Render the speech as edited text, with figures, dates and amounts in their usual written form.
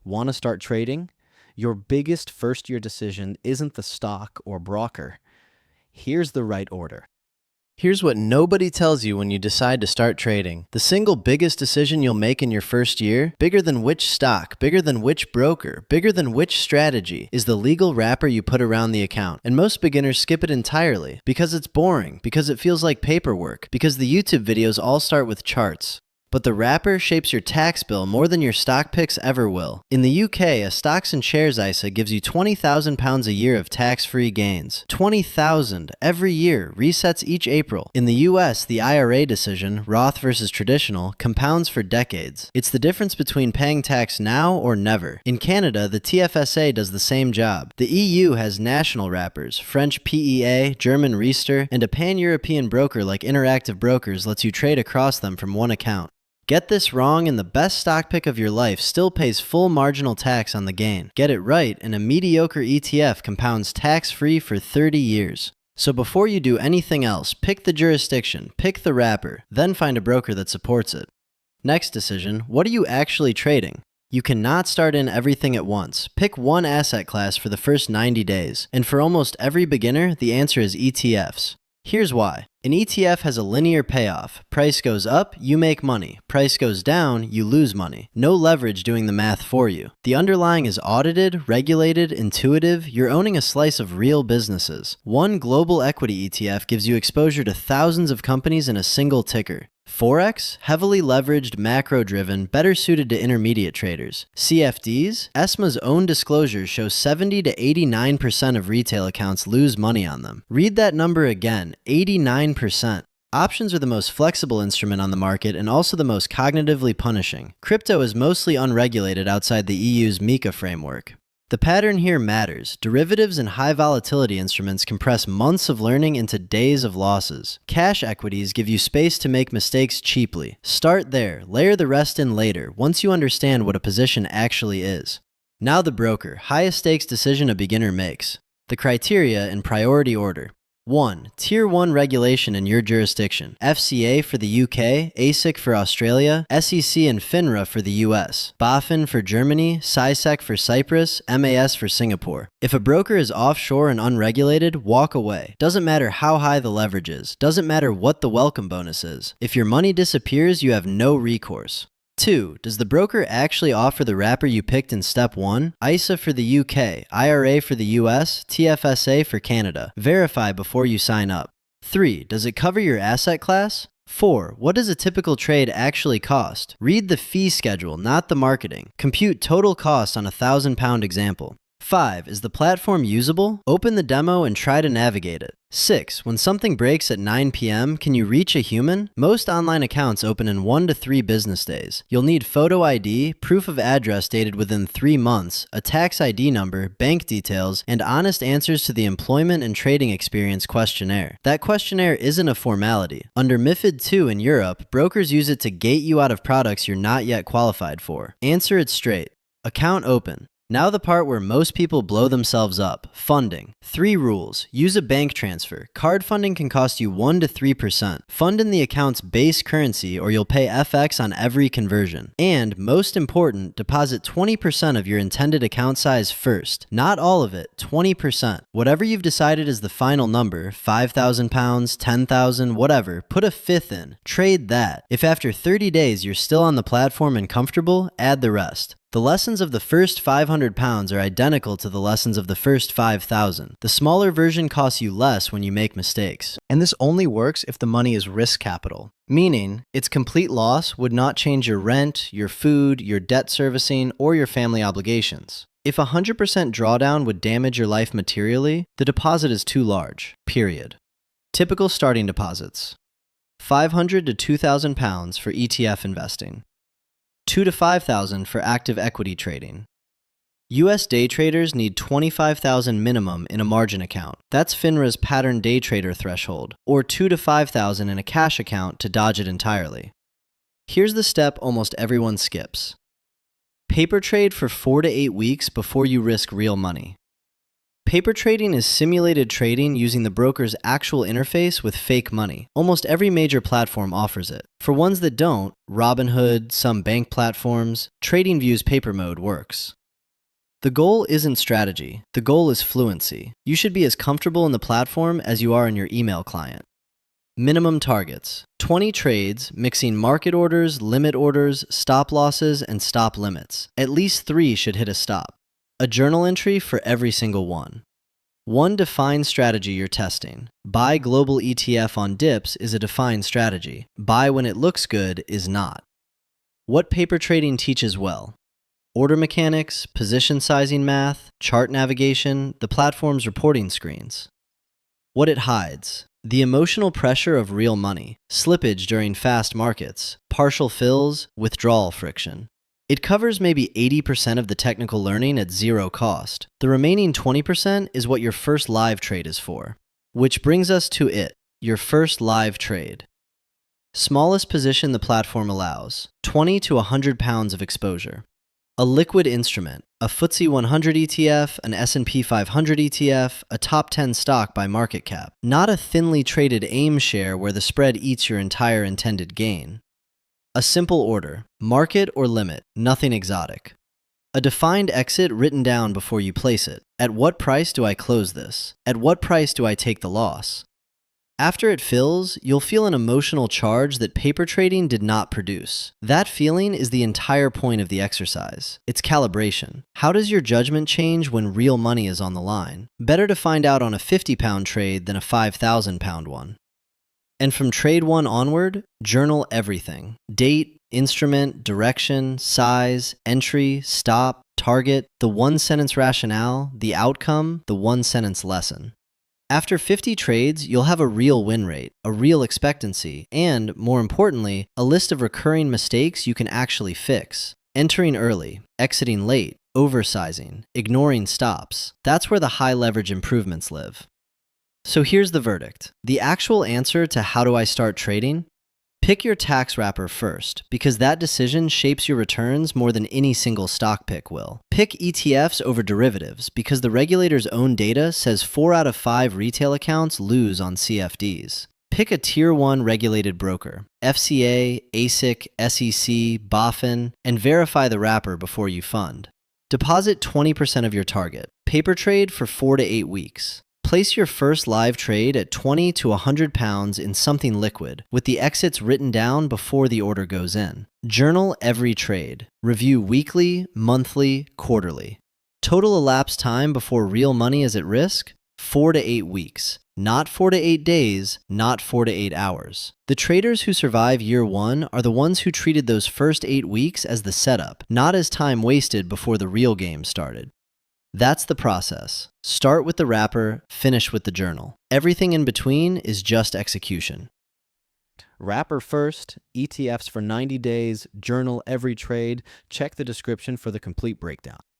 Want to start trading? Your biggest first-year decision isn't the stock or broker. Here's the right order. Here's what nobody tells you when you decide to start trading. The single biggest decision you'll make in your first year, bigger than which stock, bigger than which broker, bigger than which strategy, is the legal wrapper you put around the account. And most beginners skip it entirely because it's boring, because it feels like paperwork, because the YouTube videos all start with charts. But the wrapper shapes your tax bill more than your stock picks ever will. In the UK, a stocks and shares ISA gives you £20,000 a year of tax-free gains. $20,000 every year, resets each April. In the US, the IRA decision, Roth versus traditional, compounds for decades. It's the difference between paying tax now or never. In Canada, the TFSA does the same job. The EU has national wrappers, French PEA, German Riester, and a pan-European broker like Interactive Brokers lets you trade across them from one account. Get this wrong and the best stock pick of your life still pays full marginal tax on the gain. Get it right and a mediocre ETF compounds tax-free for 30 years. So before you do anything else, pick the jurisdiction, pick the wrapper, then find a broker that supports it. Next decision, what are you actually trading? You cannot start in everything at once. Pick one asset class for the first 90 days. And for almost every beginner, the answer is ETFs. Here's why. An ETF has a linear payoff. Price goes up, you make money. Price goes down, you lose money. No leverage doing the math for you. The underlying is audited, regulated, intuitive. You're owning a slice of real businesses. One global equity ETF gives you exposure to thousands of companies in a single ticker. Forex, heavily leveraged, macro-driven, better suited to intermediate traders. CFDs, ESMA's own disclosures show 70 to 89% of retail accounts lose money on them. Read that number again, 89%. Options are the most flexible instrument on the market and also the most cognitively punishing. Crypto is mostly unregulated outside the EU's MiCA framework. The pattern here matters. Derivatives and high volatility instruments compress months of learning into days of losses. Cash equities give you space to make mistakes cheaply. Start there, layer the rest in later, once you understand what a position actually is. Now the broker, highest stakes decision a beginner makes. The criteria in priority order. 1. Tier 1 regulation in your jurisdiction. FCA for the UK, ASIC for Australia, SEC and FINRA for the US, BaFin for Germany, SISEC for Cyprus, MAS for Singapore. If a broker is offshore and unregulated, walk away. Doesn't matter how high the leverage is. Doesn't matter what the welcome bonus is. If your money disappears, you have no recourse. 2. Does the broker actually offer the wrapper you picked in step 1? ISA for the UK, IRA for the US, TFSA for Canada. Verify before you sign up. 3. Does it cover your asset class? 4. What does a typical trade actually cost? Read the fee schedule, not the marketing. Compute total cost on a £1,000 example. 5. Is the platform usable? Open the demo and try to navigate it. 6. When something breaks at 9 p.m., can you reach a human? Most online accounts open in 1 to 3 business days. You'll need photo ID, proof of address dated within 3 months, a tax ID number, bank details, and honest answers to the employment and trading experience questionnaire. That questionnaire isn't a formality. Under MiFID II in Europe, brokers use it to gate you out of products you're not yet qualified for. Answer it straight. Account open. Now the part where most people blow themselves up. Funding. 3 rules. Use a bank transfer. Card funding can cost you 1 to 3%. Fund in the account's base currency or you'll pay FX on every conversion. And, most important, deposit 20% of your intended account size first. Not all of it, 20%. Whatever you've decided is the final number, £5,000, $10,000, whatever, put a fifth in. Trade that. If after 30 days you're still on the platform and comfortable, add the rest. The lessons of the first £500 are identical to the lessons of the first 5,000. The smaller version costs you less when you make mistakes. And this only works if the money is risk capital. Meaning, its complete loss would not change your rent, your food, your debt servicing, or your family obligations. If 100% drawdown would damage your life materially, the deposit is too large, period. Typical starting deposits. £500 to £2,000 for ETF investing. $2,000 to $5,000 for active equity trading. US day traders need $25,000 minimum in a margin account. That's FINRA's pattern day trader threshold, or $2,000 to $5,000 in a cash account to dodge it entirely. Here's the step almost everyone skips. Paper trade for 4 to 8 weeks before you risk real money. Paper trading is simulated trading using the broker's actual interface with fake money. Almost every major platform offers it. For ones that don't, Robinhood, some bank platforms, TradingView's paper mode works. The goal isn't strategy. The goal is fluency. You should be as comfortable in the platform as you are in your email client. Minimum targets: 20 trades, mixing market orders, limit orders, stop losses, and stop limits. At least 3 should hit a stop. A journal entry for every single one. One defined strategy you're testing. Buy global ETF on dips is a defined strategy. Buy when it looks good is not. What paper trading teaches well: order mechanics, position sizing math, chart navigation, the platform's reporting screens. What it hides: the emotional pressure of real money, slippage during fast markets, partial fills, withdrawal friction. It covers maybe 80% of the technical learning at zero cost. The remaining 20% is what your first live trade is for. Which brings us to it, your first live trade. Smallest position the platform allows: 20 to 100 pounds of exposure. A liquid instrument, a FTSE 100 ETF, an S&P 500 ETF, a top 10 stock by market cap. Not a thinly traded AIM share where the spread eats your entire intended gain. A simple order: market or limit, nothing exotic. A defined exit written down before you place it. At what price do I close this? At what price do I take the loss? After it fills, you'll feel an emotional charge that paper trading did not produce. That feeling is the entire point of the exercise. It's calibration. How does your judgment change when real money is on the line? Better to find out on a 50-pound trade than a 5,000-pound one. And from trade 1 onward, journal everything: date, instrument, direction, size, entry, stop, target, the one-sentence rationale, the outcome, the one-sentence lesson. After 50 trades, you'll have a real win rate, a real expectancy, and, more importantly, a list of recurring mistakes you can actually fix. Entering early, exiting late, oversizing, ignoring stops. That's where the high-leverage improvements live. So here's the verdict. The actual answer to how do I start trading? Pick your tax wrapper first, because that decision shapes your returns more than any single stock pick will. Pick ETFs over derivatives, because the regulator's own data says 4 out of 5 retail accounts lose on CFDs. Pick a Tier 1 regulated broker, FCA, ASIC, SEC, BaFin, and verify the wrapper before you fund. Deposit 20% of your target. Paper trade for 4 to 8 weeks. Place your first live trade at 20 to 100 pounds in something liquid, with the exits written down before the order goes in. Journal every trade. Review weekly, monthly, quarterly. Total elapsed time before real money is at risk: 4 to 8 weeks. Not 4 to 8 days, not 4 to 8 hours. The traders who survive year 1 are the ones who treated those first 8 weeks as the setup, not as time wasted before the real game started. That's the process. Start with the wrapper, finish with the journal. Everything in between is just execution. Wrapper first, ETFs for 90 days, journal every trade. Check the description for the complete breakdown.